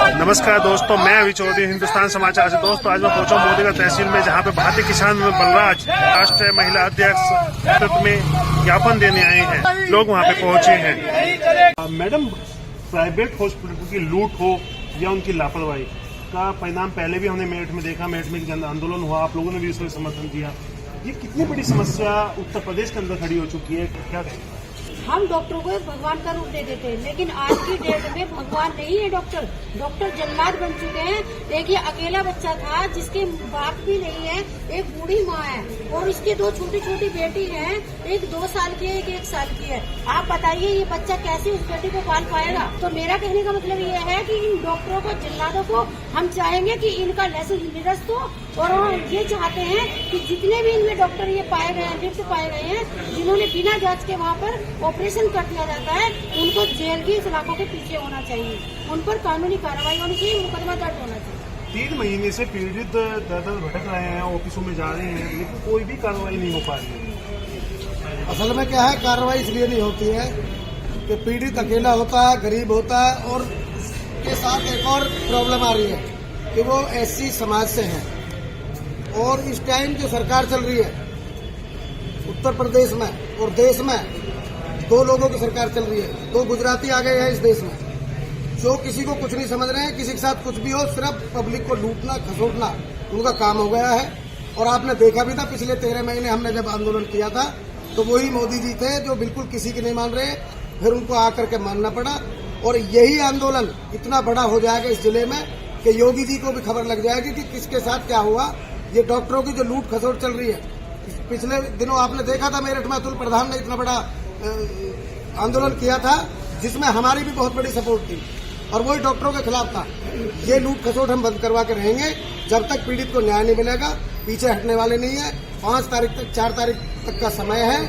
नमस्कार दोस्तों, मैं अभी चौधरी हिंदुस्तान समाचार से। दोस्तों आज मैं पहुंचा मोदीगढ़ तहसील में, जहां पे भारतीय किसान बलराज राष्ट्रीय महिला अध्यक्ष नेतृत्व में ज्ञापन देने आए हैं। लोग वहां पे पहुंचे हैं। मैडम, प्राइवेट हॉस्पिटल की लूट हो या उनकी लापरवाही का परिणाम पहले भी हमने मेरठ में देखा। मेरठ में जन आंदोलन हुआ, आप लोगों ने भी उसमें समर्थन दिया। ये कितनी बड़ी समस्या उत्तर प्रदेश के अंदर खड़ी हो चुकी है, क्या कहें? हम डॉक्टरों को भगवान का रूप दे देते हैं, लेकिन आज की डेट में भगवान नहीं है डॉक्टर। डॉक्टर जल्लाद बन चुके हैं। एक ये अकेला बच्चा था जिसके बाप भी नहीं है, एक बूढ़ी माँ है और इसकी दो छोटी छोटी बेटी हैं, एक 2 साल की है, एक 1 साल की है। आप बताइए ये बच्चा कैसे उस बेटी को पाल पाएगा? तो मेरा कहने का मतलब ये है कि इन डॉक्टरों को, जल्लादों को हम चाहेंगे कि इनका लाइसेंस निरस्त हो, और ये चाहते हैं कि जितने भी इनमें डॉक्टर ये पाए गए हैं, लिप्त पाए गए हैं, जिन्होंने बिना जांच के वहाँ पर ऑपरेशन कर दिया जाता है, उनको जेल की सलाखों के पीछे होना चाहिए। उन पर कानूनी कार्रवाई होनी चाहिए, मुकदमा दर्ज होना चाहिए। 3 महीने से पीड़ित दर भटक रहे हैं, ऑफिसों में जा रहे हैं, लेकिन कोई भी कार्रवाई नहीं हो पा रही है। असल में क्या है, कार्रवाई इसलिए नहीं होती है कि पीड़ित अकेला होता है, गरीब होता है, और उसके साथ एक और प्रॉब्लम आ रही है कि वो एससी समाज से हैं। और इस टाइम जो सरकार चल रही है उत्तर प्रदेश में और देश में, 2 लोगों की सरकार चल रही है। 2 गुजराती आ गए हैं इस देश में, जो किसी को कुछ नहीं समझ रहे हैं। किसी के साथ कुछ भी हो, सिर्फ पब्लिक को लूटना, खसोटना उनका काम हो गया है। और आपने देखा भी था, पिछले 13 महीने हमने जब आंदोलन किया था तो वही मोदी जी थे जो बिल्कुल किसी की नहीं मान रहे, फिर उनको आकर के मानना पड़ा। और यही आंदोलन इतना बड़ा हो जाएगा इस जिले में कि योगी जी को भी खबर लग जाएगी कि किसके साथ क्या हुआ। ये डॉक्टरों की जो लूट खसोट चल रही है, पिछले दिनों आपने देखा था मेरठ में अतुल प्रधान ने इतना बड़ा आंदोलन किया था, जिसमें हमारी भी बहुत बड़ी सपोर्ट थी, और वही डॉक्टरों के खिलाफ था। ये लूट खसोट हम बंद करवा के रहेंगे जब तक पीड़ित को न्याय नहीं मिलेगा। पीछे हटने वाले नहीं है। 5 तारीख तक, 4 तारीख तक का समय है।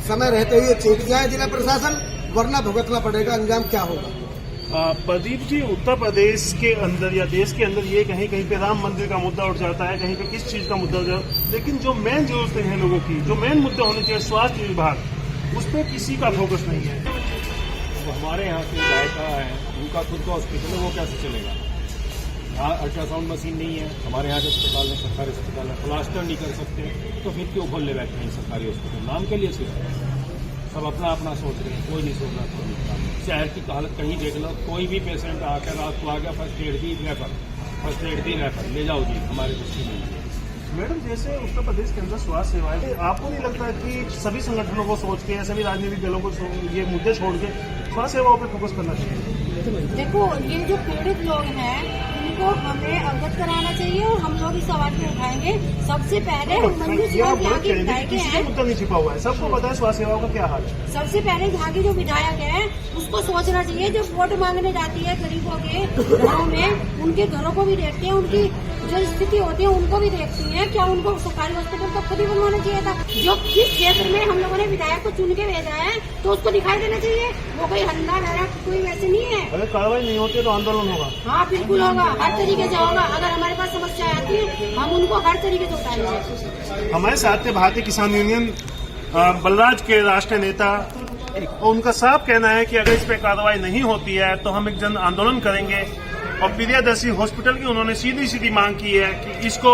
समय रहते हुए चेत जाए जिला प्रशासन, वरना भुगतना पड़ेगा। अंजाम क्या होगा? प्रदीप जी, उत्तर प्रदेश के अंदर या देश के अंदर ये कहीं कहीं पे राम मंदिर का मुद्दा उठ जाता है, कहीं पे किस चीज का मुद्दा उठ जाता है, लेकिन जो मेन जरूरतें हैं लोगों की, जो मेन मुद्दे होने चाहिए, स्वास्थ्य विभाग, उस पर किसी का फोकस नहीं है। तो हमारे यहाँ के जायका है, उनका खुद का हॉस्पिटल है, वो कैसे चलेगा? यहाँ अल्ट्रासाउंड मशीन नहीं है, हमारे यहाँ के अस्पताल में, सरकारी अस्पताल है, प्लास्टर नहीं कर सकते, तो फिर क्यों खोलने बैठे हैं सरकारी हॉस्पिटल? नाम के लिए सिर्फ सब अपना अपना सोच रहे हैं, कोई नहीं सोच रहा। कोई शहर की हालत कहीं देख लो, कोई भी पेशेंट आकर रात को आ गया, फर्स्ट एड दी रेफर, ले जाओ जी, हमारे दृष्टि में। मैडम, जैसे उत्तर प्रदेश के अंदर स्वास्थ्य सेवाएं, आपको नहीं लगता कि सभी संगठनों को सोच के, सभी राजनीतिक दलों को ये मुद्दे छोड़ के स्वास्थ्य सेवाओं पर फोकस करना चाहिए? देखो, ये जो पीड़ित लोग हैं इनको हमें अवगत कराना चाहिए, और हम लोग इस आवाज में उठाएंगे। सबसे पहले मंजू सिन्हा यहाँ के विधायक हैं, मुद्दा नहीं छिपा हुआ है, सबको पता है स्वास्थ्य सेवाओं का क्या हाल है। सबसे पहले यहाँ की जो विधायक है उसको सोचना चाहिए। जो वोट मांगने जाती है गरीबों के घरों में, उनके घरों को भी देखती है, उनकी जो स्थिति होती है उनको भी देखती है। क्या उनको सरकारी हॉस्पिटल को खुद ही बनवाना चाहिए था? जो किस क्षेत्र में हम लोगों ने विधायक को चुन के भेजा है, तो उसको दिखाई देना चाहिए। वो कोई हल्ला डरा कोई वैसे नहीं है। अगर कार्रवाई नहीं होती तो आंदोलन होगा? हाँ, बिल्कुल होगा, हर तरीके से होगा। अगर हमारे पास समस्या आती है, हम उनको हर तरीके से उठाएंगे। हमारे साथ भारतीय किसान यूनियन बलराज के राष्ट्रीय नेता, उनका साफ कहना है कि अगर इस पे कार्रवाई नहीं होती है तो हम एक जन आंदोलन करेंगे। और प्रियदर्शी हॉस्पिटल की उन्होंने सीधी मांग की है कि इसको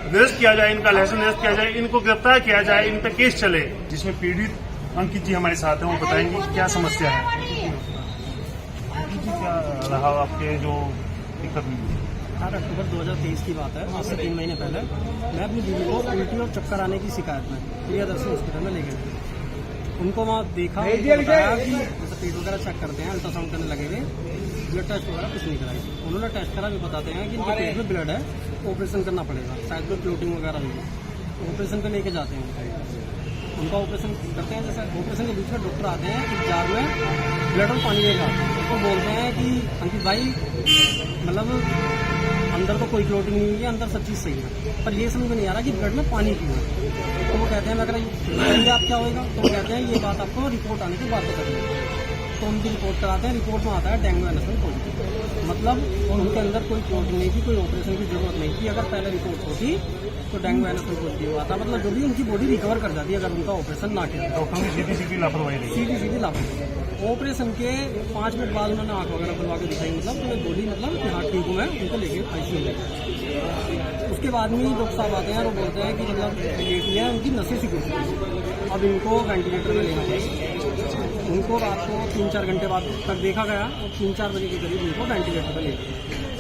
निरस्त किया जाए, इनका लाइसेंस निरस्त किया जाए, इनको गिरफ्तार किया जाए, इन पे केस चले। जिसमें पीड़ित अंकित जी हमारे साथ हैं, वो बताएंगे क्या समस्या है। अंकित जी, क्या रहा आपके जो दिक्कत हुई? 8 अक्टूबर 2023 की बात है, आज से 3 महीने पहले मैं अपनी बीवी को उल्टी और चक्कर आने की शिकायत में प्रियदर्शी हॉस्पिटल में ले गए थे। उनको वहाँ देखा, बताया कि जैसे पेट वगैरह चेक करते हैं, अल्ट्रासाउंड करने लगेंगे, ब्लड टेस्ट वगैरह कुछ नहीं कराई। उन्होंने टेस्ट करा, भी बताते हैं कि इनके पेट में ब्लड है, ऑपरेशन करना पड़ेगा, शायद में क्लोटिंग वगैरह हुई है, ऑपरेशन पे लेके जाते हैं। उनका ऑपरेशन करते हैं, जैसे ऑपरेशन के बीच में डॉक्टर आते हैं, एक जार में ब्लड और पानी लेगा, उनको बोलते हैं कि अंकित भाई, मतलब अंदर तो कोई क्लोटिंग नहीं हुई है, अंदर सब चीज़ सही है, पर ये समझ में नहीं आ रहा कि ब्लड में पानी क्यों है। तो वो कहते हैं मैं अगर आप क्या होगा, तो वो कहते हैं ये बात आपको रिपोर्ट आने के बाद पता चलेगी। तो उनकी रिपोर्ट कराते हैं, रिपोर्ट में आता है डेंगू एनाफिलिस पॉजिटिव। मतलब उनके अंदर कोई प्रोटीन नहीं थी, कोई ऑपरेशन की जरूरत नहीं थी। अगर पहले रिपोर्ट होती तो डेंगू एनाफिलिस पॉजिटिव आता, मतलब जो भी उनकी बॉडी रिकवर कर जाती है अगर उनका ऑपरेशन ना किया। डॉक्टर की सीधी लापरवाही रही। सीधी लापरवाही। ऑपरेशन के 5 मिनट बाद उन्होंने आँख वगैरह खुलवा के दिखाई, मतलब उन्हें बॉडी मतलब कि हाँ ठीक हूँ मैं, उनको लेके ICU में। उसके बाद में डॉक्टर साहब आते हैं और बोलते हैं कि मतलब लेटी है, उनकी नसें सिकुड़ चुकी हैं, अब इनको वेंटिलेटर में लेना चाहिए। उनको रात को 3-4 घंटे बाद तक देखा गया और 3-4 बजे के करीब उनको वेंटिलेटर पर ले गया।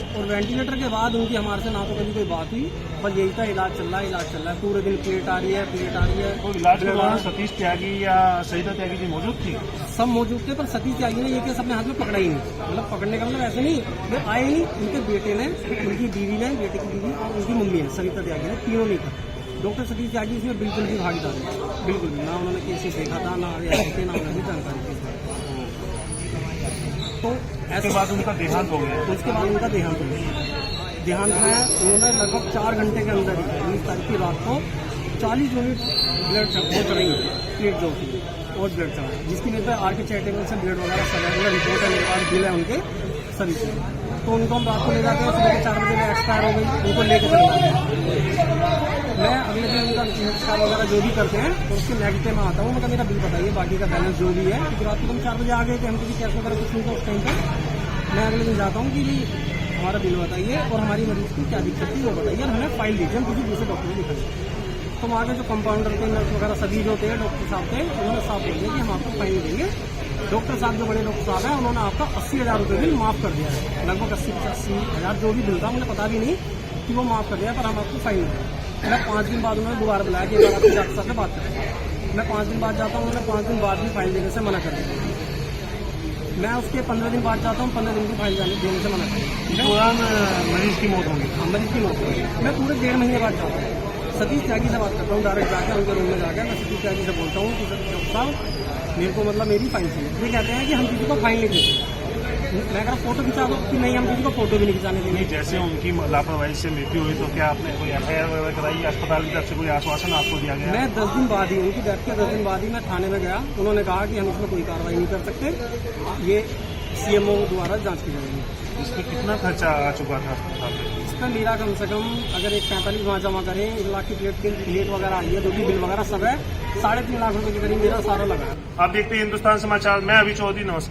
और वेंटिलेटर के बाद उनकी हमारे से ना तो कभी कोई बात हुई, बस यही था इलाज चल रहा है, पूरे दिन प्लेट आ रही है। तो इलाज के दौरान सतीश त्यागी या सईदा त्यागी जी मौजूद थी? सब मौजूद थे, पर सतीश त्यागी ने ये केस अपने हाथ में पकड़ा ही नहीं। मतलब पकड़ने का मतलब ऐसे नहीं, वो आए ही, उनके बेटे ने, उनकी बीवी ने, बेटे की बीवी और उनकी मम्मी ने, सरिता त्यागी ने, तीनों नहीं था। डॉक्टर सतीश त्यागी इसमें बिल्कुल भी भागीदार नहीं, बिल्कुल भी ना उन्होंने केस देखा था, ना ऐसे ना उन्होंने जानकारी थी। तो उसके बाद उनका देहांत हो गया। उसके बाद उनका देहांत हो गया। देहांत में उन्होंने लगभग 4 घंटे के अंदर ही 19 तारीख की रात को 40 यूनिट ब्लड वो चढ़ेंगे, प्लेट जो होती है और ब्लड चढ़ा, जिसकी वजह से आर के चैरिटेबल से ब्लड वगैरह सब रिपोर्ट है, मेरे पास बिल है उनके सभी से। तो उनको हम रात को ले जाते हैं, सुबह के 4 बजे में एक्सपायर हो गई, उनको लेकर चले जाते हैं। मैं अगले दिन उनका एक्सपायर वगैरह जो भी करते हैं तो उसके नेगेटिव में आता हूँ, उनका मेरा बिल बताइए, बाकी का बैलेंस जो भी है, क्योंकि रात को हम 4 बजे आ गए थे, हम किसी कैश वगैरह कुछ नहीं था उस टाइम पर। मैं अगले दिन जाता हूँ कि हमारा बिल बताइए और हमारी मरीज की क्या दिक्कत थी वो बताइए, और हमें फाइल दीजिए, हम किसी दूसरे डॉक्टर को दिखाइए। तो वहाँ के जो कंपाउंडर थे, नर्स वगैरह सभी जो थे, डॉक्टर साहब थे, उन्होंने साफ बोल दिया कि हम आपको फाइन देंगे। डॉक्टर साहब जो बड़े डॉक्टर साहब हैं, उन्होंने आपका 80,000 रुपये बिल माफ़ कर दिया है, लगभग 80-85,000 जो भी बिल था, मुझे पता भी नहीं कि वो माफ़ कर दिया, पर हम आपको फाइन देंगे। मैं 5 दिन बाद उन्होंने दोबारा बुलाया कि एक बार आपके डॉक्टर साहब से बात करें। मैं 5 दिन बाद जाता हूँ, उन्होंने 5 दिन बाद भी फाइन देने से मना कर दिया। मैं उसके 15 दिन बाद जाता हूँ, 15 दिन की फाइन देने से मना कर दिया। दौरान मरीज की मौत होगी। मरीज की मौत होगी। मैं पूरे 1.5 महीने बाद जाता हूँ, सतीश त्यागी से बात करता हूँ, डायरेक्ट जाकर उनके रूम में जाकर मैं सतीश त्यागी से बोलता हूँ कि डॉक्टर साहब मेरे को मतलब मेरी फाइन चाहिए। ये कहते हैं कि हम किसी को फाइन नहीं देते। मैं अगर फोटो खिंचा दो कि नहीं, हम किसी को फोटो भी नहीं खिंचाने देंगे। जैसे उनकी लापरवाही से मृत्यु हुई तो क्या आपने कोई FIR वगैरह कराई, अस्पताल की तरफ से कोई आश्वासन आपको दिया गया? मैं 10 दिन बाद ही, उनकी डेथ के 10 दिन बाद ही मैं थाने में गया। उन्होंने कहा कि हम इसमें कोई कार्रवाई नहीं कर सकते, ये CMO द्वारा जांच की जाएगी। इसमें कितना खर्चा आ चुका था अस्पताल में? इसका मेरा कम से कम अगर एक 45 वहाँ जमा करें, 1 लाख की प्लेट वगैरह आई है, जो भी बिल वगैरह सब है, 3.5 लाख रुपए के करीब मेरा सारा लगा है। आप देखते हैं हिंदुस्तान समाचार, मैं अभी चौधरी, नमस्कार।